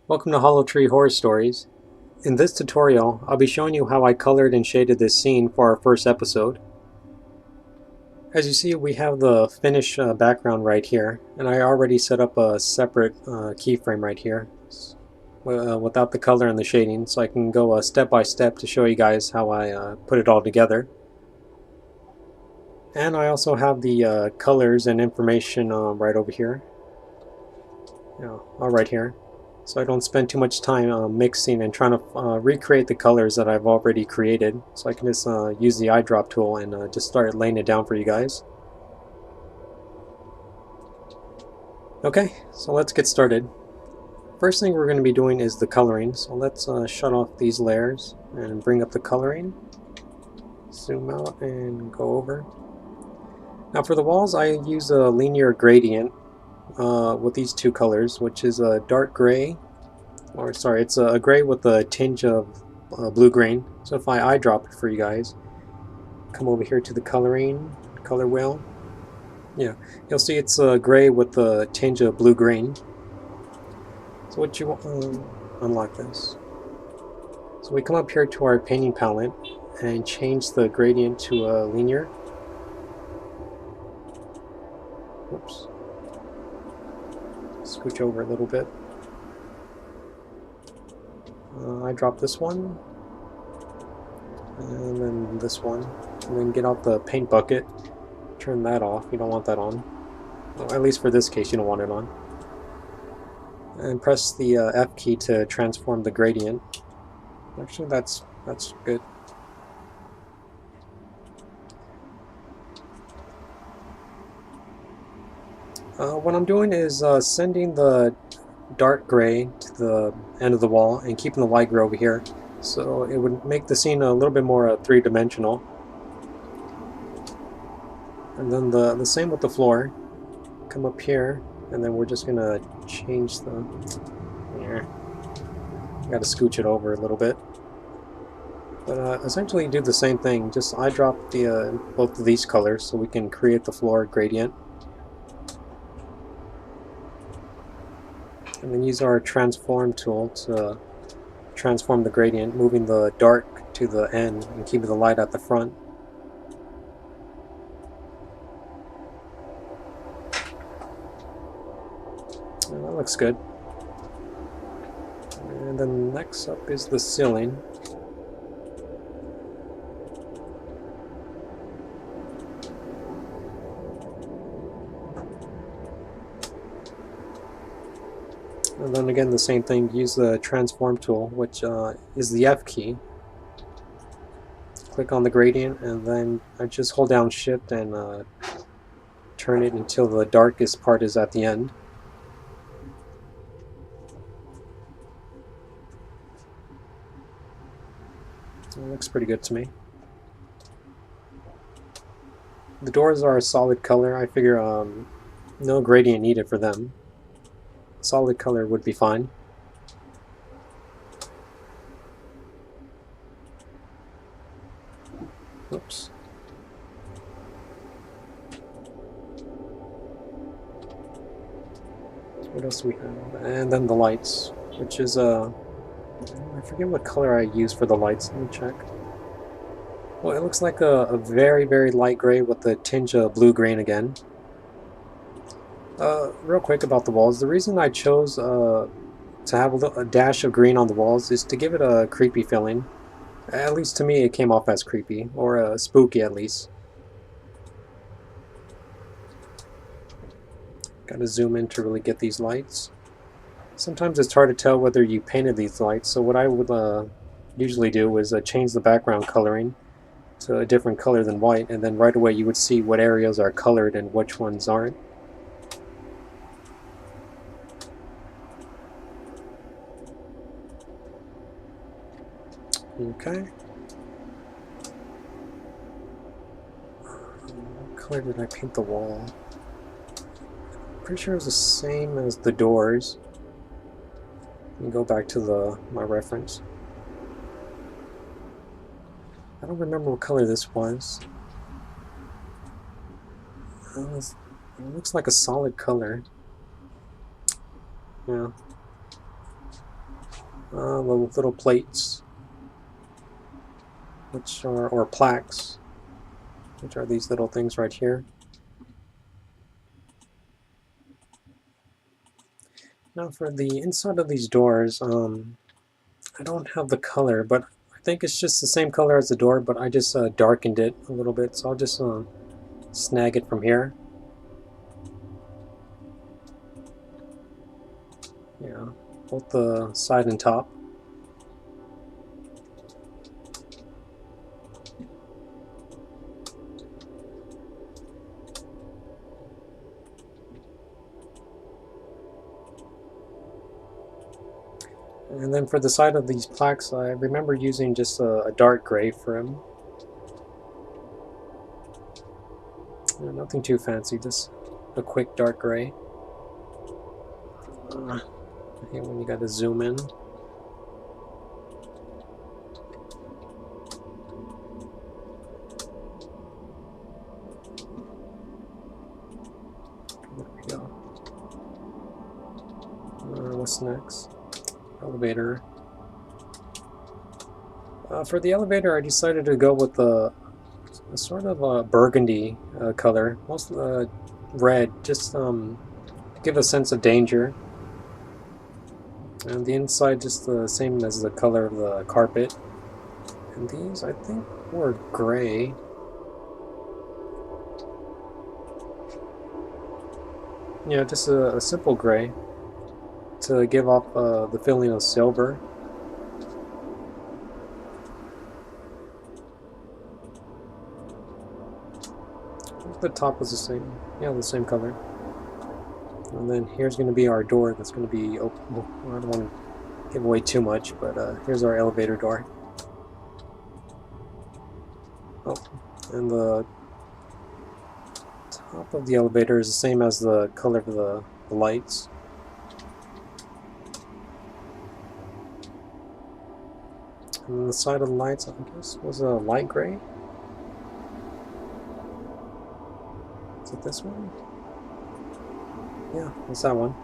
Welcome to Hollow Tree Horror Stories. In this tutorial, I'll be showing you how I colored and shaded this scene for our first episode. As you see, we have the finished background right here, and I already set up a separate keyframe right here without the color and the shading, so I can go step by step to show you guys how I put it all together. And I also have the colors and information right over here, all right here. So I don't spend too much time mixing and trying to recreate the colors that I've already created. So I can just use the eyedrop tool and just start laying it down for you guys. Okay, so let's get started. First thing we're going to be doing is the coloring. So let's shut off these layers and bring up the coloring. Zoom out and go over. Now for the walls, I use a linear gradient with these two colors, which is a dark gray, or sorry, it's a gray with a tinge of blue-green. So if I eyedrop it for you guys, come over here to the coloring, color wheel. Yeah, you'll see it's gray with a tinge of blue-green. So what you want, unlock this. So we come up here to our painting palette and change the gradient to a linear. Whoops. Scooch over a little bit. I drop this one, and then this one, and then get out the paint bucket, turn that off, you don't want that on, well, at least for this case you don't want it on, and press the F key to transform the gradient. Actually that's good. What I'm doing is sending the dark gray to the end of the wall and keeping the light gray over here, so it would make the scene a little bit more three-dimensional. And then the same with the floor. Come up here, and then we're just gonna change the here. Gotta scooch it over a little bit, but essentially do the same thing. Just eyedrop the both of these colors so we can create the floor gradient. And then use our transform tool to transform the gradient, moving the dark to the end and keeping the light at the front. And that looks good. And then next up is the ceiling. And then again the same thing, use the transform tool, which is the F key. Click on the gradient and then I just hold down shift and turn it until the darkest part is at the end. It looks pretty good to me. The doors are a solid color. I figure no gradient needed for them. Solid color would be fine. Oops. What else do we have? And then the lights, which is I forget what color I use for the lights. Let me check. Well, it looks like a very, very light gray with a tinge of blue-green again. Real quick about the walls, the reason I chose to have a dash of green on the walls is to give it a creepy feeling. At least to me it came off as creepy, or spooky at least. Gotta zoom in to really get these lights. Sometimes it's hard to tell whether you painted these lights, so what I would usually do is change the background coloring to a different color than white, and then right away you would see what areas are colored and which ones aren't. Okay. What color did I paint the wall? Pretty sure it was the same as the doors. Let me go back to my reference. I don't remember what color this was. It looks like a solid color. Yeah. the little plates, which are, or plaques, which are these little things right here. Now for the inside of these doors, I don't have the color, but I think it's just the same color as the door, but I just darkened it a little bit, so I'll just snag it from here. Yeah, both the side and top. And then for the side of these plaques, I remember using just a dark gray for them. Nothing too fancy, just a quick dark gray. I hate when you gotta zoom in. There we go. What's next? Elevator. For the elevator, I decided to go with a sort of a burgundy color, most red, just give a sense of danger. And the inside just the same as the color of the carpet. And these, I think, were gray. Yeah, just a simple gray to give off the feeling of silver. The top was the same. Yeah, the same color. And then here's going to be our door that's going to be open. Well, I don't want to give away too much, but here's our elevator door. Oh, and the top of the elevator is the same as the color of the lights. And the side of the lights, I guess, was a light gray. Is it this one? Yeah, it's that one.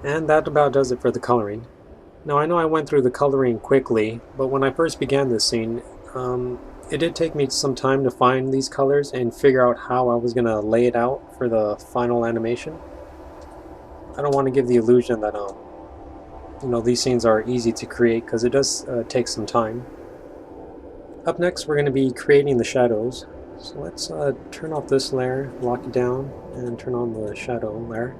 And that about does it for the coloring. Now I know I went through the coloring quickly, but when I first began this scene, it did take me some time to find these colors and figure out how I was going to lay it out for the final animation. I don't want to give the illusion that you know, these scenes are easy to create, because it does take some time. Up next, we're going to be creating the shadows. So let's turn off this layer, lock it down, and turn on the shadow layer.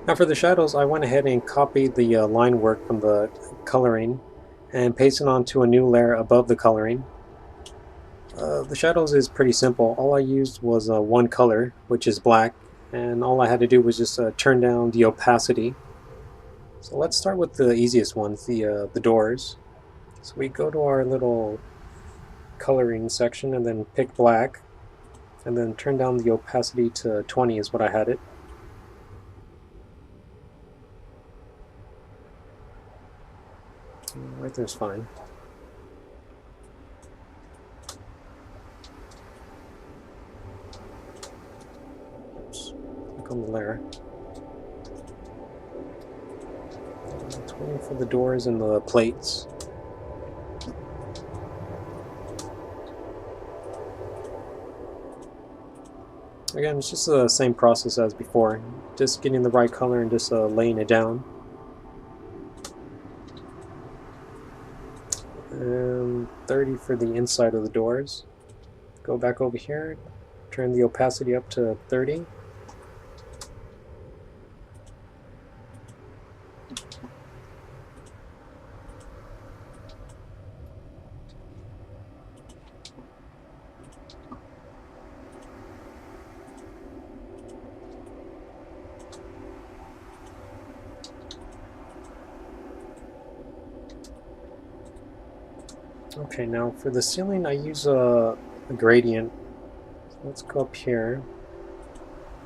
Now for the shadows, I went ahead and copied the line work from the coloring and pasted it onto a new layer above the coloring. The shadows is pretty simple. All I used was one color, which is black, and all I had to do was just turn down the opacity. So let's start with the easiest ones, the doors. So we go to our little coloring section and then pick black, and then turn down the opacity to 20 is what I had it. Right there's fine. Oops, click on the layer. 20 for the doors and the plates. Again, it's just the same process as before, just getting the right color and just laying it down. And 30 for the inside of the doors. Go back over here, turn the opacity up to 30. Okay, now for the ceiling I use a gradient. So let's go up here,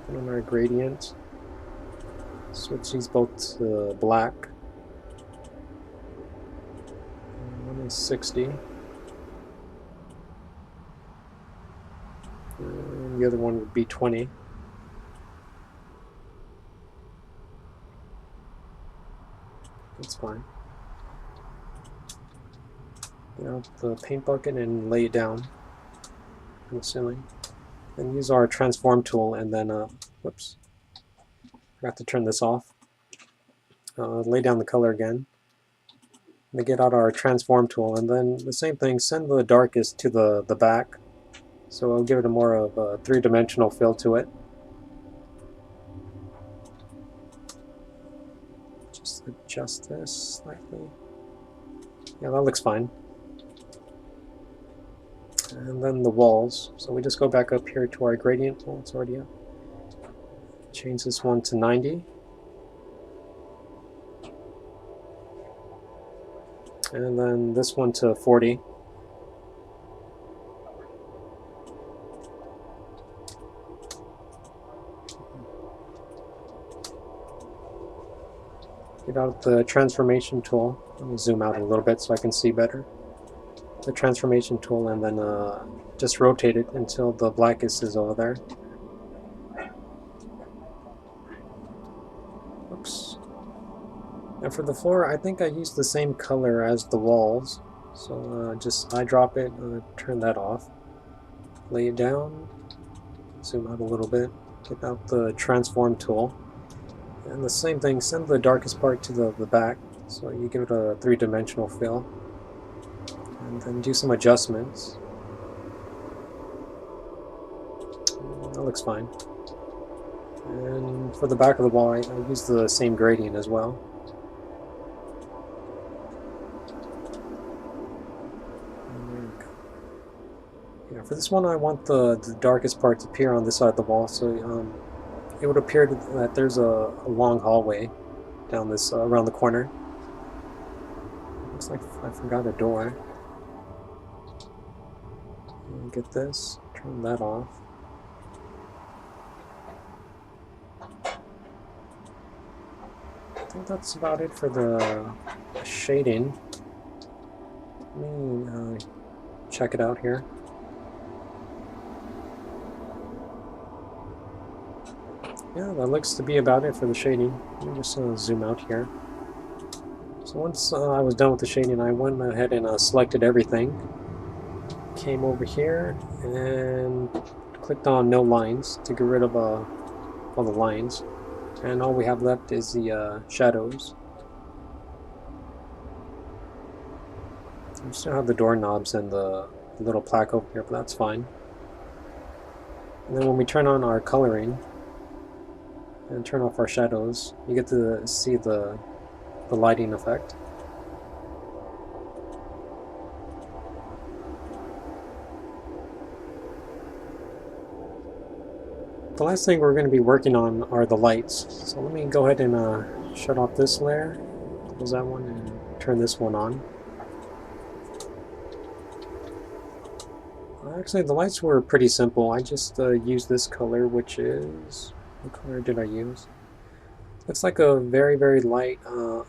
put on our gradient. Switch these both to black. One is 60. And the other one would be 20. That's fine. Get out the paint bucket and lay it down on the ceiling. Then use our transform tool and then, whoops, forgot to turn this off. Lay down the color again. And get out our transform tool and then the same thing, send the darkest to the back. So I'll give it a more of a three-dimensional feel to it. Just adjust this slightly. Yeah, that looks fine. And then the walls. So we just go back up here to our gradient. Well, it's already up. Change this one to 90. And then this one to 40. Get out the transformation tool. Let me zoom out a little bit so I can see better. The transformation tool and then just rotate it until the blackest is over there. Oops. And for the floor, I think I used the same color as the walls. So just eyedrop it, turn that off. Lay it down, zoom out a little bit, get out the transform tool. And the same thing, send the darkest part to the back, so you give it a three-dimensional feel. And then do some adjustments. That looks fine. And for the back of the wall, I use the same gradient as well. Yeah, for this one, I want the darkest part to appear on this side of the wall, so it would appear that there's a long hallway down this around the corner. Looks like I forgot a door. Get this, turn that off. I think that's about it for the shading. Let me check it out here. Yeah, that looks to be about it for the shading. Let me just zoom out here. So once I was done with the shading, I went ahead and selected everything. Came over here and clicked on no lines to get rid of all the lines. And all we have left is the shadows. We still have the doorknobs and the little plaque over here, but that's fine. And then when we turn on our coloring and turn off our shadows, you get to see the lighting effect. The last thing we're going to be working on are the lights. So let me go ahead and shut off this layer, close that one, and turn this one on. Actually, the lights were pretty simple. I just used this color, which is... what color did I use? It's like a very, very light...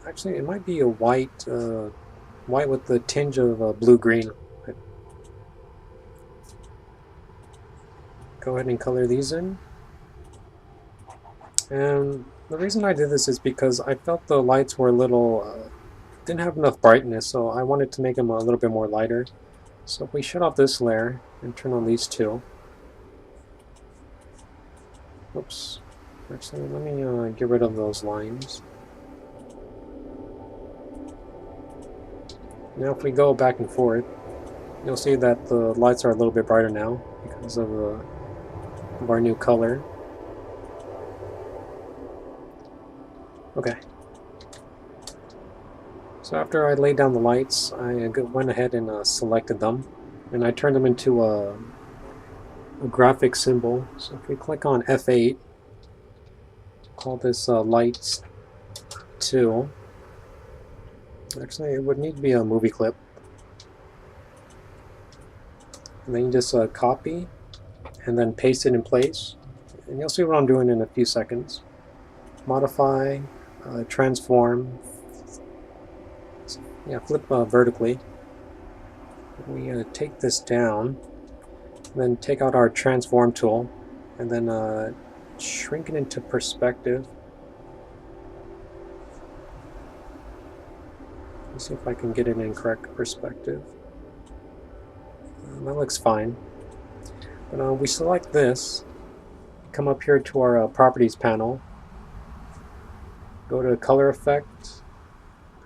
actually, it might be a white, white with the tinge of blue-green. Go ahead and color these in. And the reason I did this is because I felt the lights were a little, didn't have enough brightness, so I wanted to make them a little bit more lighter. So if we shut off this layer and turn on these two. Oops. Actually, let me get rid of those lines. Now if we go back and forth, you'll see that the lights are a little bit brighter now because of our new color. Okay. So after I laid down the lights, I went ahead and selected them, and I turned them into a graphic symbol. So if we click on F8, call this Lights 2. Actually, it would need to be a movie clip. And then you just copy and then paste it in place. And you'll see what I'm doing in a few seconds. modify, transform, yeah, flip vertically. We take this down, then take out our transform tool, and then shrink it into perspective. Let's see if I can get it in correct perspective. That looks fine. But we select this, come up here to our properties panel, go to color effect,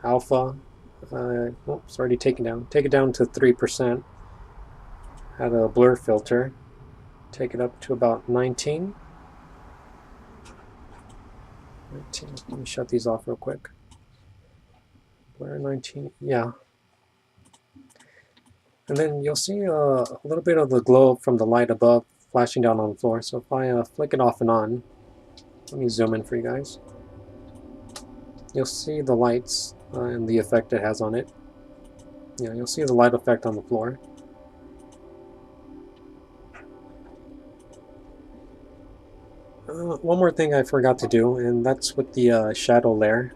alpha. Oops, already taken down. Take it down to 3%. Add a blur filter. Take it up to about 19. Let me shut these off real quick. Blur 19. Yeah. And then you'll see a little bit of the glow from the light above flashing down on the floor. So if I flick it off and on, let me zoom in for you guys. You'll see the lights and the effect it has on it. Yeah, you'll see the light effect on the floor. One more thing I forgot to do, and that's with the shadow layer.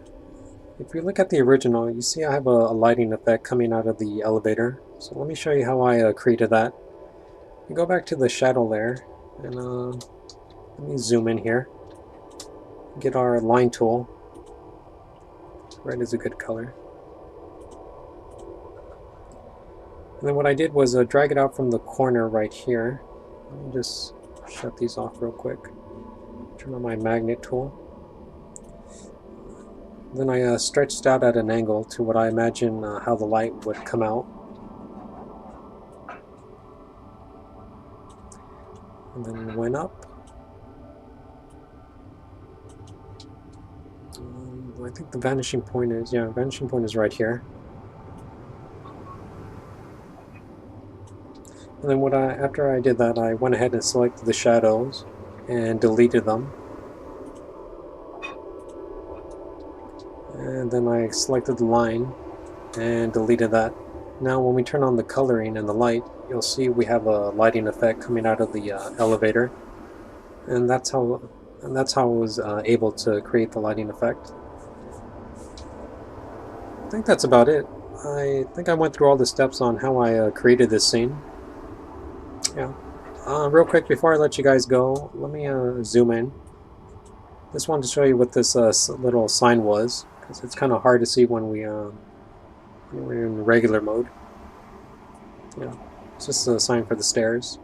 If you look at the original, you see I have a lighting effect coming out of the elevator. So let me show you how I created that. You go back to the shadow layer, and let me zoom in here. Get our line tool. Red is a good color. And then what I did was drag it out from the corner right here. Let me just shut these off real quick. Turn on my magnet tool. Then I stretched out at an angle to what I imagine how the light would come out. And then went up. I think the vanishing point is, yeah, vanishing point is right here. And then after I did that, I went ahead and selected the shadows and deleted them. And then I selected the line and deleted that. Now when we turn on the coloring and the light, you'll see we have a lighting effect coming out of the elevator. And that's how I was able to create the lighting effect. I think that's about it. I think I went through all the steps on how I created this scene. Yeah. Real quick before I let you guys go, let me zoom in. Just wanted to show you what this little sign was, because it's kind of hard to see when we're in regular mode. Yeah, it's just a sign for the stairs.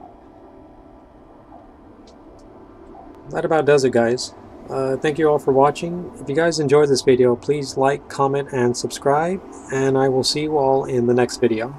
That about does it, guys. Thank you all for watching. If you guys enjoyed this video, please like, comment, and subscribe, and I will see you all in the next video.